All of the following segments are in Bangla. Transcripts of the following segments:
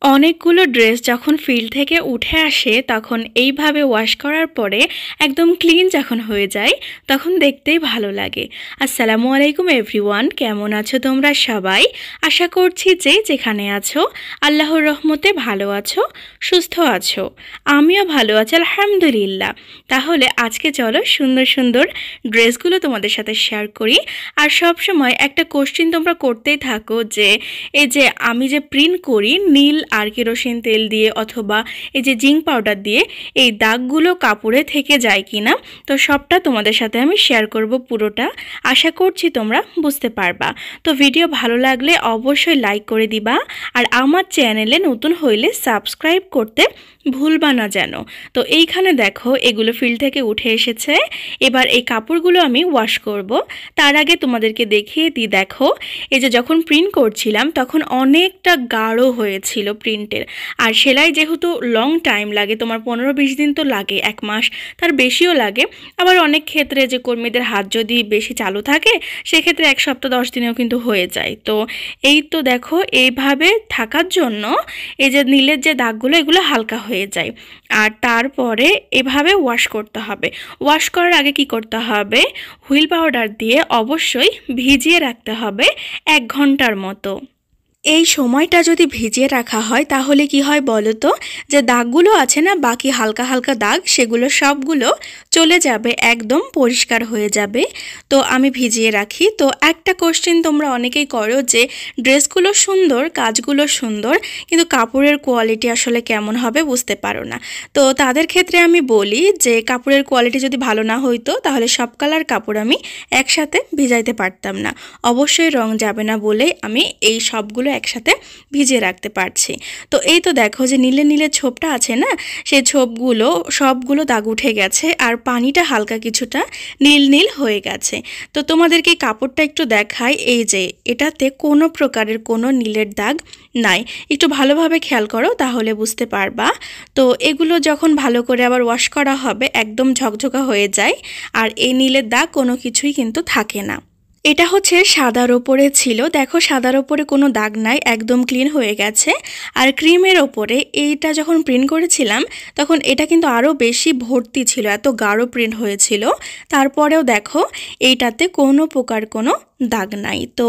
অনেকগুলো ড্রেস যখন ফিল্ড থেকে উঠে আসে তখন এইভাবে ওয়াশ করার পরে একদম ক্লিন যখন হয়ে যায় তখন দেখতেই ভালো লাগে। আসসালামু আলাইকুম এভরিওয়ান, কেমন আছো তোমরা সবাই? আশা করছি যে যেখানে আছো আল্লাহর রহমতে ভালো আছো, সুস্থ আছো। আমিও ভালো আছি আলহামদুলিল্লাহ। তাহলে আজকে চলো সুন্দর সুন্দর ড্রেসগুলো তোমাদের সাথে শেয়ার করি। আর সব সময় একটা কোশ্চেন তোমরা করতেই থাকো যে এই যে আমি যে প্রিন্ট করি নীল আর কেরোসিন তেল দিয়ে অথবা এই যে জিঙ্ক পাউডার দিয়ে, এই দাগগুলো কাপড়ে থেকে যায় কিনা। তো সবটা তোমাদের সাথে আমি শেয়ার করব পুরোটা। আশা করছি তোমরা বুঝতে পারবা। তো ভিডিও ভালো লাগলে অবশ্যই লাইক করে দিবা, আর আমার চ্যানেলে নতুন হইলে সাবস্ক্রাইব করতে ভুলবা না যেন। তো এইখানে দেখো এগুলো ফিল্ড থেকে উঠে এসেছে। এবার এই কাপড়গুলো আমি ওয়াশ করব। তার আগে তোমাদেরকে দেখিয়ে দিই, দেখো এই যে যখন প্রিন্ট করছিলাম তখন অনেকটা গাঢ় হয়েছিল প্রিন্টের। আর সেলাই যেহেতু লং টাইম লাগে, তোমার 15-20 দিন তো লাগে, 1 মাস তার বেশিও লাগে। আবার অনেক ক্ষেত্রে যে কর্মীদের হাত যদি বেশি চালু থাকে সেক্ষেত্রে 1 সপ্তাহ 10 দিনেও কিন্তু হয়ে যায়। তো এই তো দেখো এইভাবে থাকার জন্য এই যে নীলের যে দাগগুলো এগুলো হালকা হয়ে যায়। আর তারপরে এভাবে ওয়াশ করতে হবে। ওয়াশ করার আগে কি করতে হবে, হুইল পাউডার দিয়ে অবশ্যই ভিজিয়ে রাখতে হবে 1 ঘন্টার মতো। এই সময়টা যদি ভিজিয়ে রাখা হয় তাহলে কি হয় বলো তো, যে দাগগুলো আছে না, বাকি হালকা হালকা দাগ সেগুলো সবগুলো চলে যাবে, একদম পরিষ্কার হয়ে যাবে। তো আমি ভিজিয়ে রাখি। তো একটা কোশ্চেন তোমরা অনেকেই করো যে ড্রেসগুলো সুন্দর, কাজগুলো সুন্দর, কিন্তু কাপড়ের কোয়ালিটি আসলে কেমন হবে বুঝতে পারো না। তো তাদের ক্ষেত্রে আমি বলি যে কাপড়ের কোয়ালিটি যদি ভালো না হইতো তাহলে সব কালার কাপড় আমি একসাথে ভিজাইতে পারতাম না। অবশ্যই রং যাবে না বলেই আমি এই সবগুলো একসাথে ভিজিয়ে রাখতে পারছি। তো এই তো দেখো যে নীলে নীলে ছোপটা আছে না, সেই ছোপগুলো সবগুলো দাগ উঠে গেছে আর পানিটা হালকা কিছুটা নীল নীল হয়ে গেছে। তো তোমাদেরকে কাপড়টা একটু দেখাই, এই যে এটাতে কোনো প্রকারের কোনো নীলের দাগ নাই। একটু ভালোভাবে খেয়াল করো তাহলে বুঝতে পারবা। তো এগুলো যখন ভালো করে আবার ওয়াশ করা হবে একদম ঝকঝকা হয়ে যায়, আর এই নীলের দাগ কোনো কিছুই কিন্তু থাকে না। এটা হচ্ছে সাদার ওপরে ছিল, দেখো সাদার ওপরে কোনো দাগ নাই, একদম ক্লিন হয়ে গেছে। আর ক্রিমের ওপরে এইটা যখন প্রিন্ট করেছিলাম তখন এটা কিন্তু আরও বেশি ভর্তি ছিল, এত গাঢ় প্রিন্ট হয়েছিল। তারপরেও দেখো এইটাতে কোনো প্রকার কোনো দাগ নাই। তো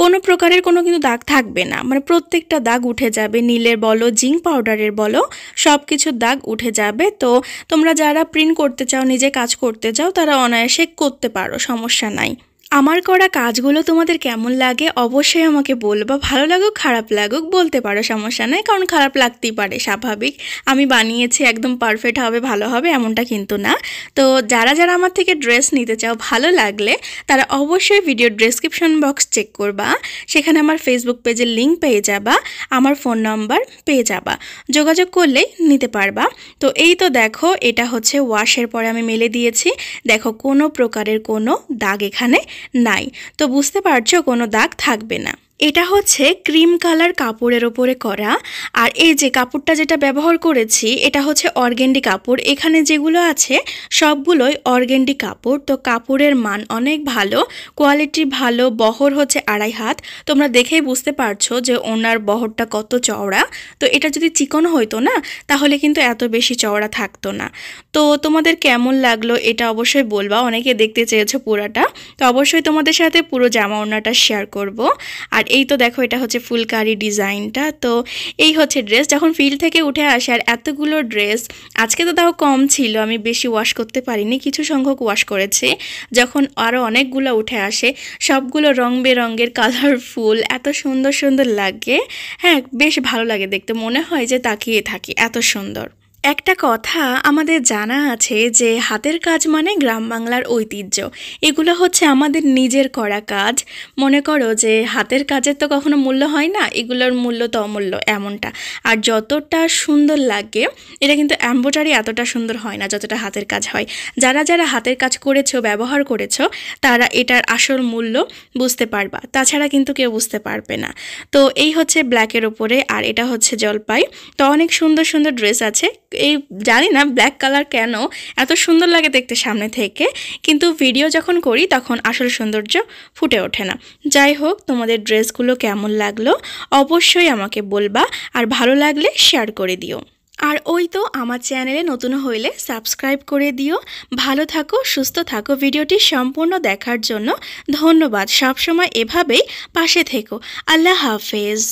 কোনো প্রকারের কোনো কিন্তু দাগ থাকবে না, মানে প্রত্যেকটা দাগ উঠে যাবে, নীলের বলো জিঙ্ক পাউডারের বলো সব কিছুর দাগ উঠে যাবে। তো তোমরা যারা প্রিন্ট করতে চাও, নিজে কাজ করতে চাও, তারা অনায়াসে করতে পারো, সমস্যা নাই। আমার করা কাজগুলো তোমাদের কেমন লাগে অবশ্যই আমাকে বলবা। ভালো লাগুক খারাপ লাগুক বলতে পারো, সমস্যা নেই, কারণ খারাপ লাগতেই পারে, স্বাভাবিক। আমি বানিয়েছি একদম পারফেক্ট হবে, ভালো হবে এমনটা কিন্তু না। তো যারা যারা আমার থেকে ড্রেস নিতে চাও, ভালো লাগলে তারা অবশ্যই ভিডিও ডেসক্রিপশন বক্স চেক করবা, সেখানে আমার ফেসবুক পেজের লিঙ্ক পেয়ে যাবা, আমার ফোন নাম্বার পেয়ে যাবা, যোগাযোগ করলেই নিতে পারবা। তো এই তো দেখো এটা হচ্ছে ওয়াশের পরে আমি মেলে দিয়েছি, দেখো কোনো প্রকারের কোনো দাগ এখানে নাই। তো বুঝতে পারছো কোনো দাগ থাকবে না। এটা হচ্ছে ক্রিম কালার কাপড়ের ওপরে করা। আর এই যে কাপড়টা যেটা ব্যবহার করেছি এটা হচ্ছে অর্গেন্ডি কাপড়, এখানে যেগুলো আছে সবগুলোই অর্গেন্ডি কাপড়। তো কাপড়ের মান অনেক ভালো, কোয়ালিটি ভালো, বহর হচ্ছে 2.5 হাত। তোমরা দেখেই বুঝতে পারছো যে ওনার বহরটা কত চওড়া। তো এটা যদি চিকন হইতো না তাহলে কিন্তু এত বেশি চওড়া থাকতো না। তো তোমাদের কেমন লাগলো এটা অবশ্যই বলবা, অনেকে দেখতে চেয়েছো পুরাটা। তো অবশ্যই তোমাদের সাথে পুরো জামা ওড়নাটা শেয়ার করব। আর এই তো দেখো এটা হচ্ছে ফুলকারি ডিজাইনটা। তো এই হচ্ছে ড্রেস যখন ফিল্ড থেকে উঠে আসে। আর এতগুলো ড্রেস আজকে তো তাও কম ছিল, আমি বেশি ওয়াশ করতে পারিনি, কিছু সংখ্যক ওয়াশ করেছি। যখন আরও অনেকগুলো উঠে আসে সবগুলো রং বেরঙের কালারফুল, এত সুন্দর সুন্দর লাগে। হ্যাঁ, বেশ ভালো লাগে দেখতে, মনে হয় যে তাকিয়ে থাকি, এত সুন্দর। একটা কথা আমাদের জানা আছে যে হাতের কাজ মানে গ্রাম বাংলার ঐতিহ্য। এগুলো হচ্ছে আমাদের নিজের করা কাজ। মনে করো যে হাতের কাজের তো কখনো মূল্য হয় না, এগুলোর মূল্য তো অমূল্য এমনটা। আর যতটা সুন্দর লাগে, এটা কিন্তু এমব্রয়ডারি এতটা সুন্দর হয় না যতটা হাতের কাজ হয়। যারা যারা হাতের কাজ করেছো, ব্যবহার করেছো, তারা এটার আসল মূল্য বুঝতে পারবা, তাছাড়া কিন্তু কেউ বুঝতে পারবে না। তো এই হচ্ছে ব্ল্যাকের ওপরে, আর এটা হচ্ছে জলপাই। তো অনেক সুন্দর সুন্দর ড্রেস আছে, এই জানি না ব্ল্যাক কালার কেন এত সুন্দর লাগে দেখতে সামনে থেকে, কিন্তু ভিডিও যখন করি তখন আসল সৌন্দর্য ফুটে ওঠে না। যাই হোক, তোমাদের ড্রেসগুলো কেমন লাগলো অবশ্যই আমাকে বলবা, আর ভালো লাগলে শেয়ার করে দিও। আর ওই তো আমার চ্যানেলে নতুন হইলে সাবস্ক্রাইব করে দিও। ভালো থাকো, সুস্থ থাকো। ভিডিওটি সম্পূর্ণ দেখার জন্য ধন্যবাদ। সবসময় এভাবেই পাশে থেকো। আল্লাহ হাফেজ।